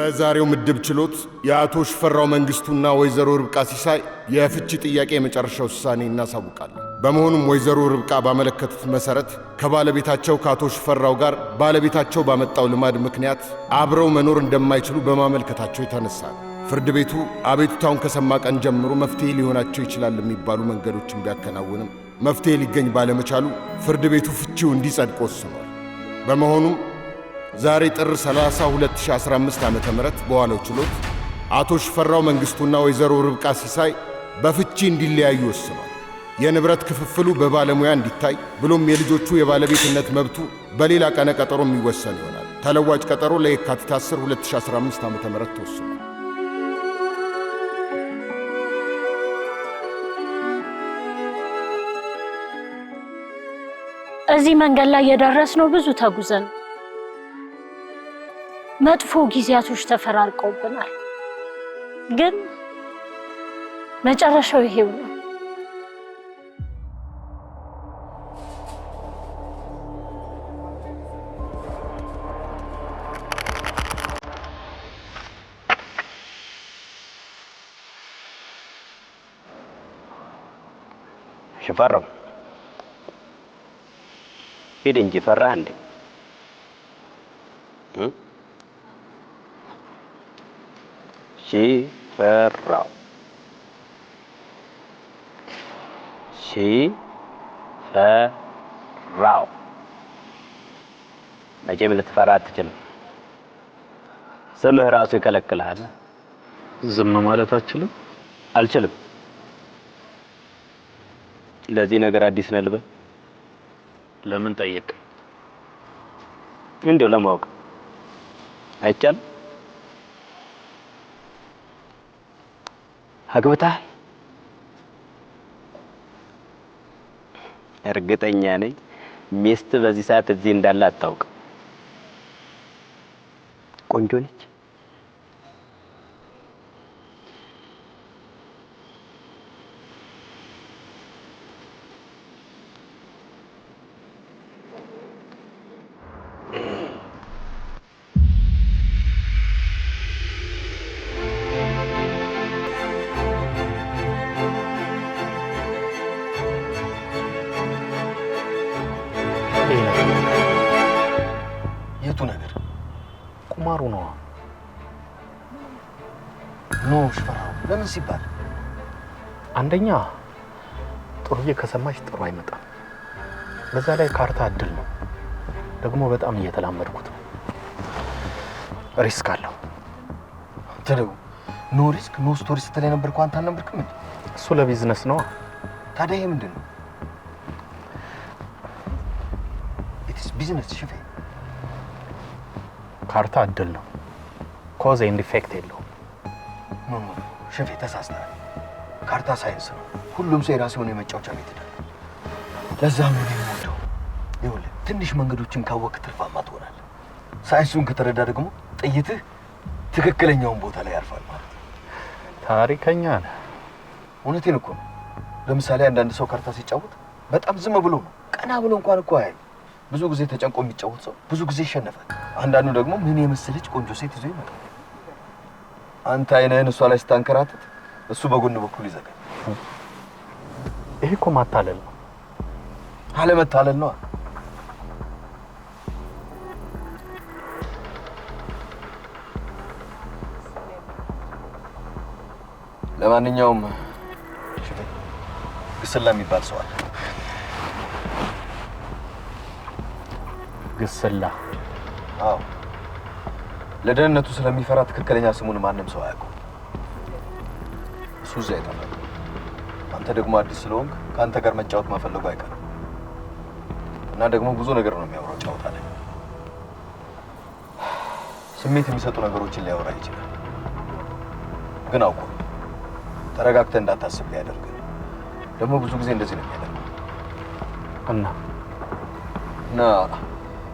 በዛሬው ምድብ ችሎት የአቶ ሽፈራው መንግስቱና ወይዘሮ ርብቃ ሲሳይ የፍቺ ጥያቄ የመጨረሻ ውሳኔ እናሳውቃለን። በመሆኑም ወይዘሮ ርብቃ ባመለከቱት መሰረት ከባለቤታቸው ከአቶ ሽፈራው ጋር ባለቤታቸው ባመጣው ልማድ ምክንያት አብረው መኖር እንደማይችሉ በማመልከታቸው የተነሳ ፍርድ ቤቱ አቤቱታውን ከሰማ ቀን ጀምሮ መፍትሄ ሊሆናቸው ይችላል የሚባሉ መንገዶችን ቢያከናውንም መፍትሄ ሊገኝ ባለመቻሉ ፍርድ ቤቱ ፍቺው እንዲጸድቅ ወስኗል። በመሆኑም ዛሬ ጥር 30 2015 ዓ.ም በዋለው ችሎት አቶ ሽፈራው መንግስቱና ወይዘሮ ርብቃ ሲሳይ በፍቺ እንዲለያዩ ወስኗል። የንብረት ክፍፍሉ በባለሙያ እንዲታይ ብሎም የልጆቹ የባለቤትነት መብቱ በሌላ ቀነ ቀጠሮ የሚወሰን ይሆናል። ተለዋጭ ቀጠሮ ለየካቲት 10 2015 ዓ.ም ተወስኗል። እዚህ መንገድ ላይ የደረስነው ብዙ ተጉዘን መጥፎ ጊዜያቶች ተፈራርቀውብናል። ግን መጨረሻው ይሄው ነው። ሽፈራው ሂድ እንጂ ፈራህ እንዴ? ሽፈራው መቼም ልትፈራ አትችልም። ስምህ ራሱ ይከለክልሃል። ዝም ማለት አልችልም? አልችልም። ለዚህ ነገር አዲስ ነህ ልበል? ለምን ጠየቅ? እንደው ለማወቅ አይቻልም? አግብተሃል? እርግጠኛ ነኝ ሚስት በዚህ ሰዓት እዚህ እንዳለ አታውቅም። ቆንጆ ነች? የቱ ነገር? ቁማሩ ነው። ኖ ሽፈራው፣ ለምን ሲባል? አንደኛ ጥሩዬ ከሰማች ጥሩ አይመጣም። በዛ ላይ ካርታ እድል ነው። ደግሞ በጣም እየተላመድኩት ነው። ሪስክ አለው። ተደው ኖ ሪስክ ኖ ስቶሪ ስትለኝ ነበር እኮ አንተ አልነበርክም እንዴ? እሱ ለቢዝነስ ነው። ታዲያ ይሄ ምንድን ነው? ኢትስ ቢዝነስ ሽፌ። ካርታ እድል ነው። ኮዝ ኤንድ ኢፌክት የለውም። ኖ ሽፌ ተሳስተሃል። ካርታ ሳይንስ ነው። ሁሉም ሰው የራሱ የሆነ የመጫወቻ ሜትድ አለው። ለዛም ነው የምወደው። ይኸውልህ ትንሽ መንገዶችን ካወቅህ ትርፋማ ትሆናለህ። ሳይንሱን ከተረዳ ደግሞ ጥይትህ ትክክለኛውን ቦታ ላይ ያርፋል ማለት ነው። ታሪከኛ ነህ። እውነቴን እኮ ነው። ለምሳሌ አንዳንድ ሰው ካርታ ሲጫወት በጣም ዝም ብሎ ነው፣ ቀና ብሎ እንኳን እኮ አያይ። ብዙ ጊዜ ተጨንቆ የሚጫወት ሰው ብዙ ጊዜ ይሸነፋል። አንዳንዱ ደግሞ ምን የመሰለች ቆንጆ ሴት ይዞ ይመጣል። አንተ አይነህን እሷ ላይ ስታንከራትት እሱ በጎን በኩል ይዘጋል። ይሄ እኮ ማታለል ነው። አለመታለል ነው። ለማንኛውም ግስላ የሚባል ሰው አለ። ግስላ? አዎ፣ ለደህንነቱ ስለሚፈራ ትክክለኛ ስሙን ማንም ሰው አያውቀው። እሱ እዚያ ይጠፋል። አንተ ደግሞ አዲስ ስለሆንክ ከአንተ ጋር መጫወት ማፈለጉ አይቀርም እና ደግሞ ብዙ ነገር ነው የሚያወራው ጫወታ ላይ። ስሜት የሚሰጡ ነገሮችን ሊያወራ ይችላል፣ ግን አውቆ ተረጋግተህ እንዳታስብ ሊያደርግ ደግሞ ብዙ ጊዜ እንደዚህ ነው የሚያደርገው። እና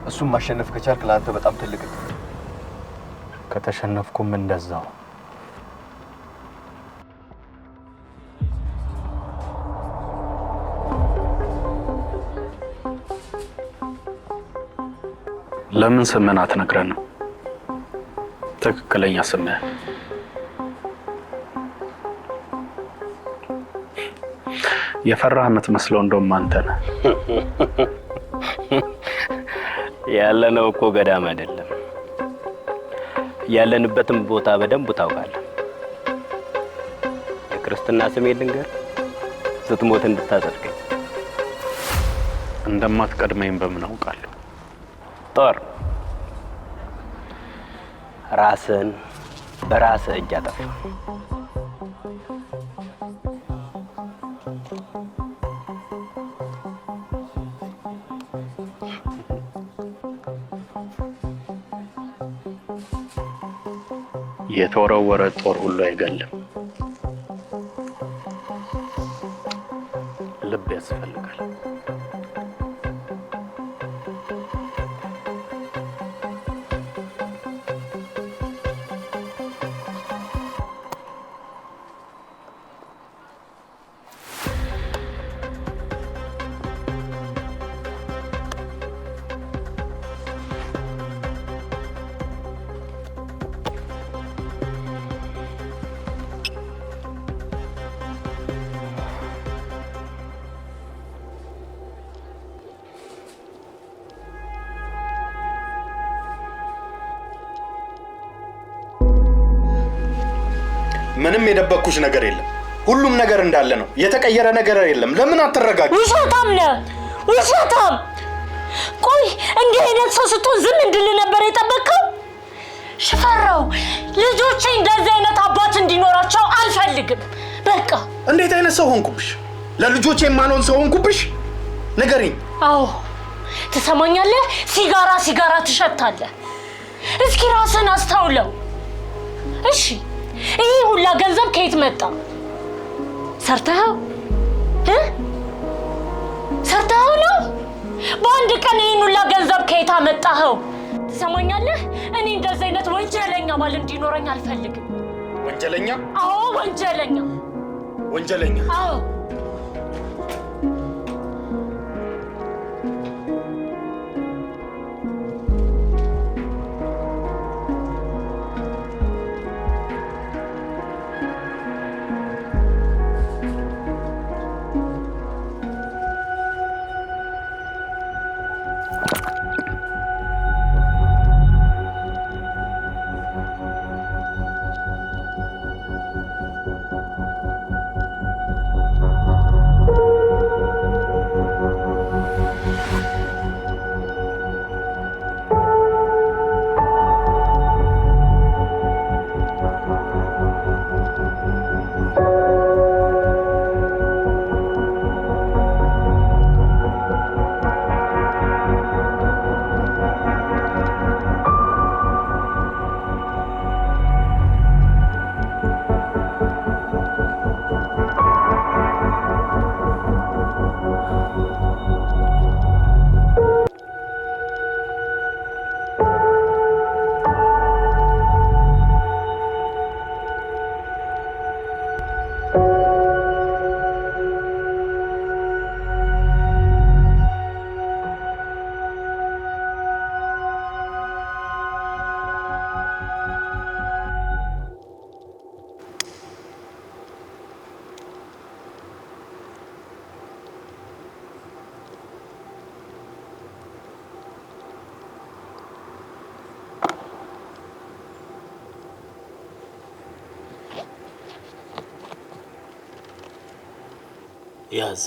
እሱን ማሸነፍ ከቻልክ ለአንተ በጣም ትልቅ ነው። ከተሸነፍኩም እንደዛው። ለምን ስምን አትነግረንም? ትክክለኛ ስም የፈራህ የምትመስለው እንደውም አንተ ነህ። ያለነው እኮ ገዳም አይደለም። ያለንበትም ቦታ በደንብ ታውቃለህ። የክርስትና ስሜ ልንገር፣ ስትሞት እንድታጸድቀኝ። እንደማትቀድመኝ በምን አውቃለሁ? ጦር ራስን በራስህ እጅ አጠፋ። የተወረወረ ጦር ሁሉ አይገልም። ልብ ያስፈልጋል። ምንም የደበቅኩሽ ነገር የለም። ሁሉም ነገር እንዳለ ነው። የተቀየረ ነገር የለም። ለምን አትረጋጊ? ውሸታም ነህ፣ ውሸታም። ቆይ እንዲህ አይነት ሰው ስትሆን ዝም እንድል ነበር የጠበቅከው? ሽፈራው፣ ልጆቼ እንደዚህ አይነት አባት እንዲኖራቸው አልፈልግም። በቃ። እንዴት አይነት ሰው ሆንኩብሽ? ለልጆቼ የማልሆን ሰው ሆንኩብሽ? ንገሪኝ። አዎ፣ ትሰማኛለህ? ሲጋራ ትሸታለህ። እስኪ ራስን አስተውለው። እሺ፣ ይሄ ሁላ ገንዘብ ከየት መጣ? ሰርተኸው ነው? በአንድ ቀን ይሄን ሁላ ገንዘብ ከየት አመጣኸው? ትሰማኛለህ? እኔ እንደዚህ አይነት ወንጀለኛ ባል እንዲኖረኝ አልፈልግም። ወንጀለኛ? አዎ፣ ወንጀለኛ። ወንጀለኛ? አዎ። ያዝ።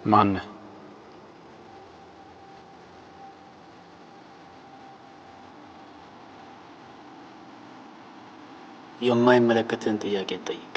ማን? የማይመለከትን ጥያቄ ጠይቅ።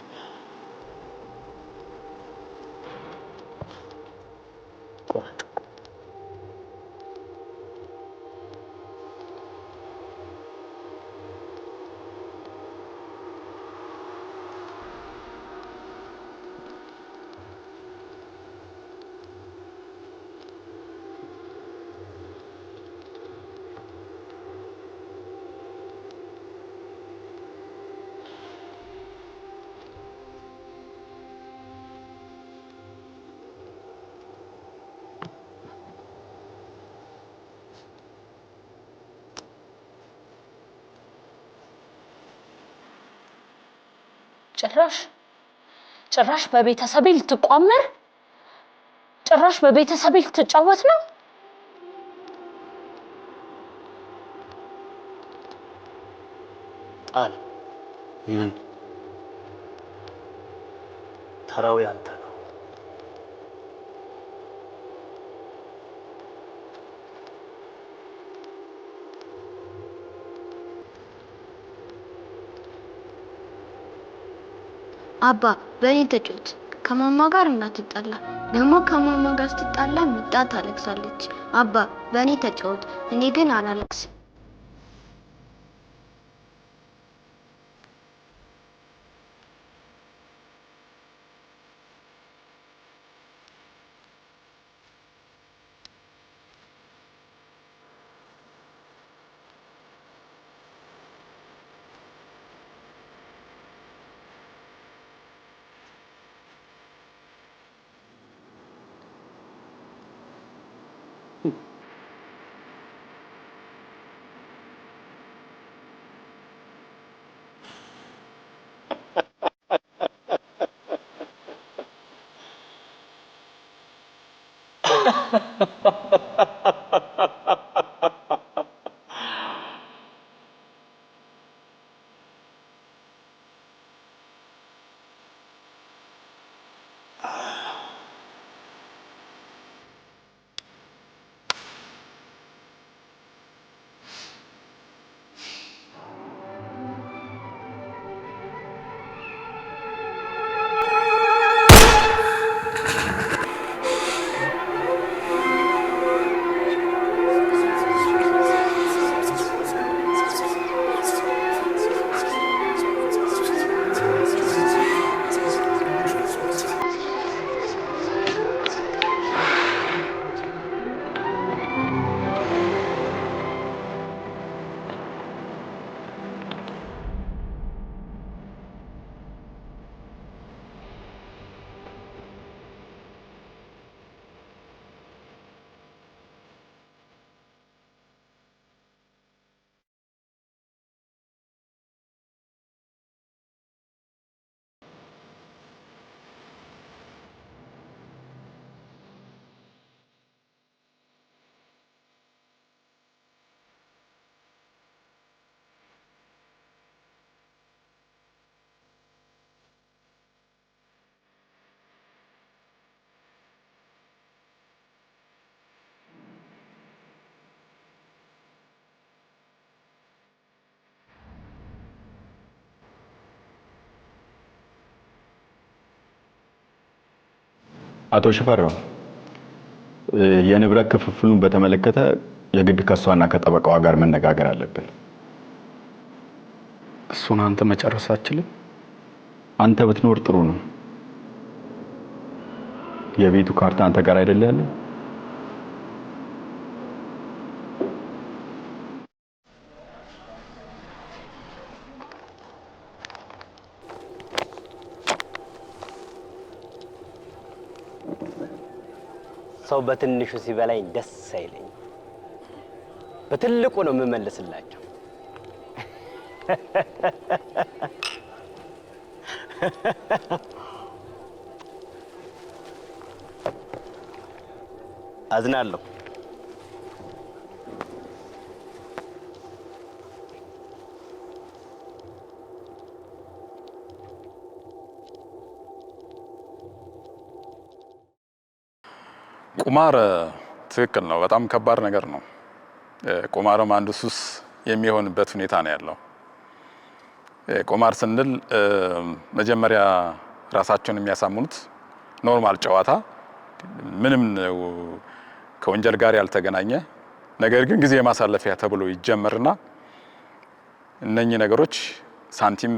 ጭራሽ በቤተሰቤ ልትቋመር፣ ጭራሽ በቤተሰቤ ልትጫወት ነው። ጣል ምን ተራው ያንተ ነው። አባ በእኔ ተጫወት፣ ከማማ ጋር እንዳትጣላ። ደግሞ ከማማ ጋር ስትጣላ ምጣ ታለቅሳለች። አባ በእኔ ተጫወት፣ እኔ ግን አላለቅስም። አቶ ሽፈራው የንብረት ክፍፍሉን በተመለከተ የግድ ከሷና ከጠበቃዋ ጋር መነጋገር አለብን። እሱን አንተ መጨረስ አትችልም? አንተ ብትኖር ጥሩ ነው። የቤቱ ካርታ አንተ ጋር አይደል ያለው? ሰው በትንሹ ሲበላኝ ደስ አይለኝ፣ በትልቁ ነው የምመልስላቸው። አዝናለሁ። ቁማር ትክክል ነው፣ በጣም ከባድ ነገር ነው። ቁማርም አንዱ ሱስ የሚሆንበት ሁኔታ ነው ያለው። ቁማር ስንል መጀመሪያ ራሳቸውን የሚያሳምኑት ኖርማል ጨዋታ፣ ምንም ከወንጀል ጋር ያልተገናኘ ነገር ግን ጊዜ ማሳለፊያ ተብሎ ይጀመርና እነኚህ ነገሮች ሳንቲም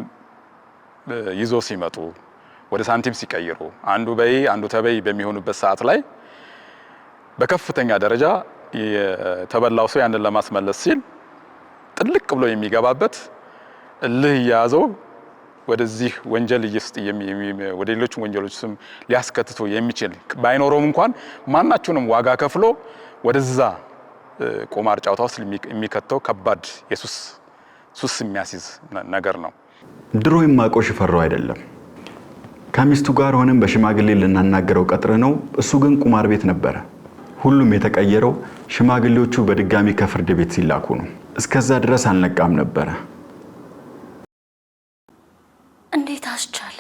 ይዞ ሲመጡ ወደ ሳንቲም ሲቀይሩ አንዱ በይ አንዱ ተበይ በሚሆኑበት ሰዓት ላይ በከፍተኛ ደረጃ የተበላው ሰው ያንን ለማስመለስ ሲል ጥልቅ ብሎ የሚገባበት እልህ ያዘው ወደዚህ ወንጀል ውስጥ ወደ ሌሎች ወንጀሎች ስም ሊያስከትቶ የሚችል ባይኖረውም እንኳን ማናቸውንም ዋጋ ከፍሎ ወደዛ ቁማር ጨዋታ ውስጥ የሚከተው ከባድ ሱስ የሚያስይዝ ነገር ነው። ድሮ የማውቀው ሽፈራው አይደለም። ከሚስቱ ጋር ሆነን በሽማግሌ ልናናገረው ቀጥረ ነው። እሱ ግን ቁማር ቤት ነበረ። ሁሉም የተቀየረው ሽማግሌዎቹ በድጋሚ ከፍርድ ቤት ሲላኩ ነው። እስከዛ ድረስ አልነቃም ነበረ። እንዴት አስቻለ?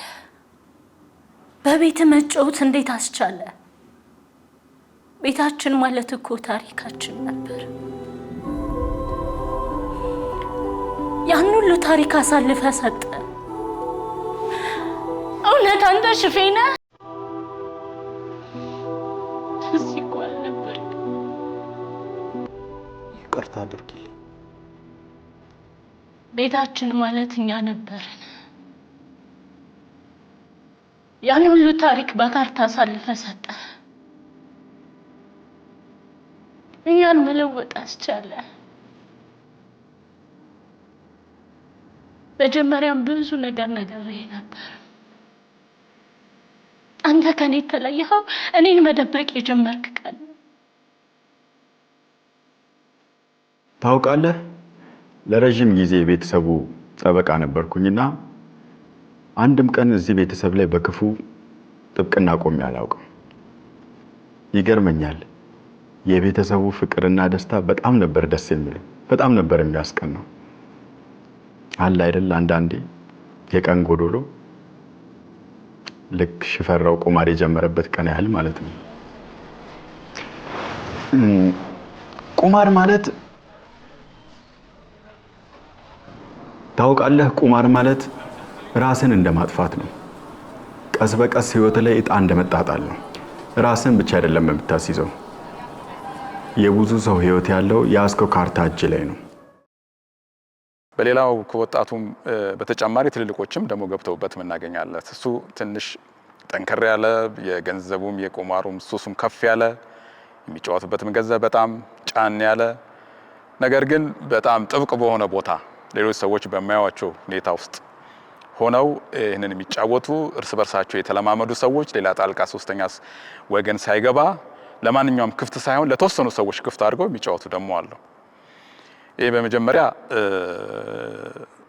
በቤት መጫወት እንዴት አስቻለ? ቤታችን ማለት እኮ ታሪካችን ነበር። ያን ሁሉ ታሪክ አሳልፈ ሰጠ። እውነት አንተ ሽፌ ነህ? ይቅርታ አድርጊልኝ። ቤታችን ማለት እኛ ነበርን። ያን ሁሉ ታሪክ በካርታ አሳልፈ ሰጠ። እኛን መለወጥ አስቻለ። መጀመሪያም ብዙ ነገር ነግሬህ ነበር። አንተ ከኔ ተለየኸው እኔን መደበቅ የጀመርክ ቀን። ታውቃለህ፣ ለረጅም ጊዜ ቤተሰቡ ጠበቃ ነበርኩኝና አንድም ቀን እዚህ ቤተሰብ ላይ በክፉ ጥብቅና ቆሜ አላውቅም። ይገርመኛል። የቤተሰቡ ፍቅርና ደስታ በጣም ነበር ደስ የሚል፣ በጣም ነበር የሚያስቀናው። አለ አይደል አንዳንዴ የቀን ጎዶሎ ልክ ሽፈራው ቁማር የጀመረበት ቀን ያህል ማለት ነው። ቁማር ማለት ታውቃለህ፣ ቁማር ማለት ራስን እንደማጥፋት ነው። ቀስ በቀስ ህይወት ላይ እጣ እንደመጣጣል ነው። ራስን ብቻ አይደለም የምታስይዘው። የብዙ ሰው ህይወት ያለው የያዝከው ካርታ እጅ ላይ ነው። በሌላው ከወጣቱም በተጨማሪ ትልልቆችም ደግሞ ገብተውበት እናገኛለን። እሱ ትንሽ ጠንከር ያለ የገንዘቡም የቁማሩም ሱሱም ከፍ ያለ የሚጫወቱበትም ገንዘብ በጣም ጫን ያለ ነገር ግን በጣም ጥብቅ በሆነ ቦታ ሌሎች ሰዎች በማያዩዋቸው ሁኔታ ውስጥ ሆነው ይህንን የሚጫወቱ እርስ በርሳቸው የተለማመዱ ሰዎች ሌላ ጣልቃ ሶስተኛ ወገን ሳይገባ ለማንኛውም ክፍት ሳይሆን ለተወሰኑ ሰዎች ክፍት አድርገው የሚጫወቱ ደግሞ አሉ። ይሄ በመጀመሪያ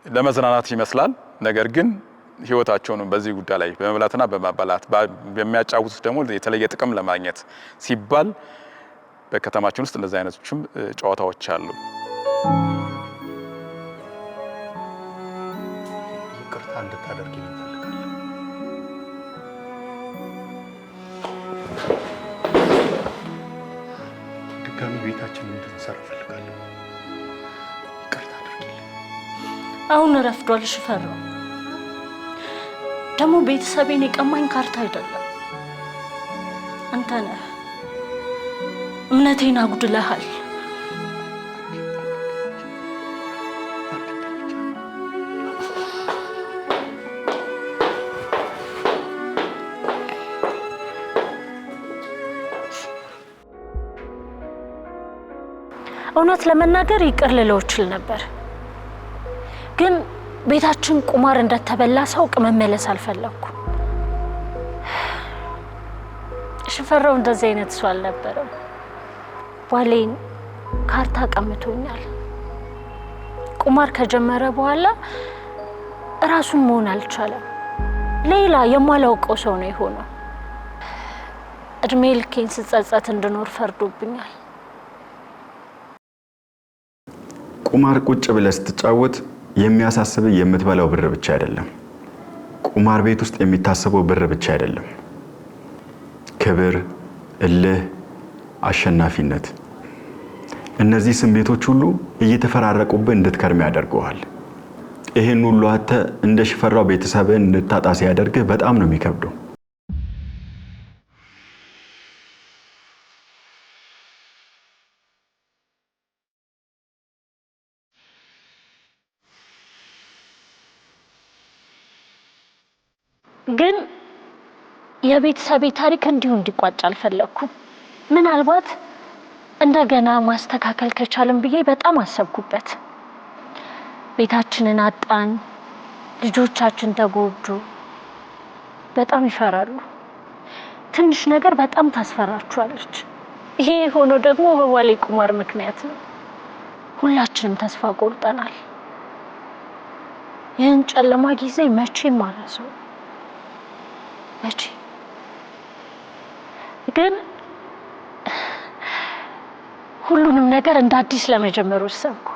ለመዝናናት ይመስላል። ነገር ግን ህይወታቸውን በዚህ ጉዳይ ላይ በመብላትና በማባላት በሚያጫውቱት ደግሞ የተለየ ጥቅም ለማግኘት ሲባል በከተማችን ውስጥ እንደዚህ አይነቶችም ጨዋታዎች አሉ። ይቅርታ እንድታደርጊ እፈልጋለሁ። ድጋሚ ቤታችን እንድንሰራ እፈልጋለሁ። ይቅርታ አድርጊልኝ። አሁን ረፍዷል ሽፈራው። ደግሞ ቤተሰቤን የቀማኝ ካርታ አይደለም አንተ ነህ። እምነቴን አጉድለሃል። እውነት ለመናገር ይቅር ልለው እችል ነበር፣ ግን ቤታችን ቁማር እንደተበላ ሳውቅ መመለስ አልፈለኩ። ሽፈራው እንደዚህ አይነት ሰው አልነበረም። ዋሌን ካርታ ቀምቶኛል። ቁማር ከጀመረ በኋላ ራሱን መሆን አልቻለም። ሌላ የማላውቀው ሰው ነው የሆነው። እድሜ ልኬን ስጸጸት እንድኖር ፈርዶብኛል። ቁማር ቁጭ ብለህ ስትጫወት የሚያሳስብ የምትበላው ብር ብቻ አይደለም። ቁማር ቤት ውስጥ የሚታሰበው ብር ብቻ አይደለም። ክብር፣ እልህ፣ አሸናፊነት፣ እነዚህ ስሜቶች ሁሉ እየተፈራረቁብህ እንድትከርም ያደርገዋል። ይሄን ሁሉ አንተ እንደ ሽፈራው ቤተሰብህን እንድታጣ ሲያደርግህ በጣም ነው የሚከብደው። ግን የቤተሰቤ ታሪክ እንዲሁ እንዲቋጭ አልፈለኩም። ምናልባት እንደገና ማስተካከል ከቻልን ብዬ በጣም አሰብኩበት። ቤታችንን አጣን፣ ልጆቻችን ተጎዱ። በጣም ይፈራሉ። ትንሽ ነገር በጣም ታስፈራቸዋለች። ይሄ ሆኖ ደግሞ በዋሌ ቁማር ምክንያት ነው። ሁላችንም ተስፋ ቆርጠናል። ይህን ጨለማ ጊዜ መቼም አልረሳውም። መቼ ግን ሁሉንም ነገር እንደ አዲስ ለመጀመር ወሰንኩ።